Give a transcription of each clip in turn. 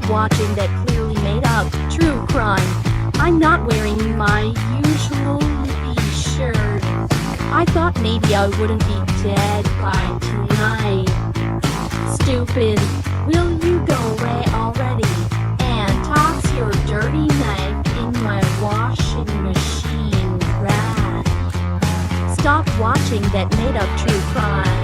watching that clearly made up true crime. I'm not wearing my usual shirt. I thought maybe I wouldn't be dead by tonight. Stupid, will you go away already and toss your dirty knife in my washing machine, rat? Stop watching that made up true crime.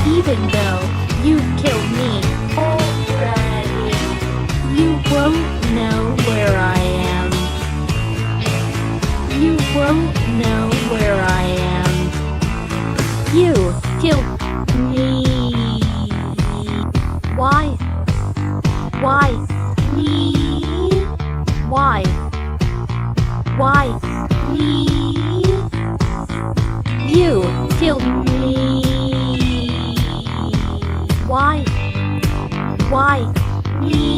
Even though you killed me already, you won't know where I am. You won't know where I am. You killed me. Why? Why? Me? Why? Why? Me? You killed me. Why? Why? Me?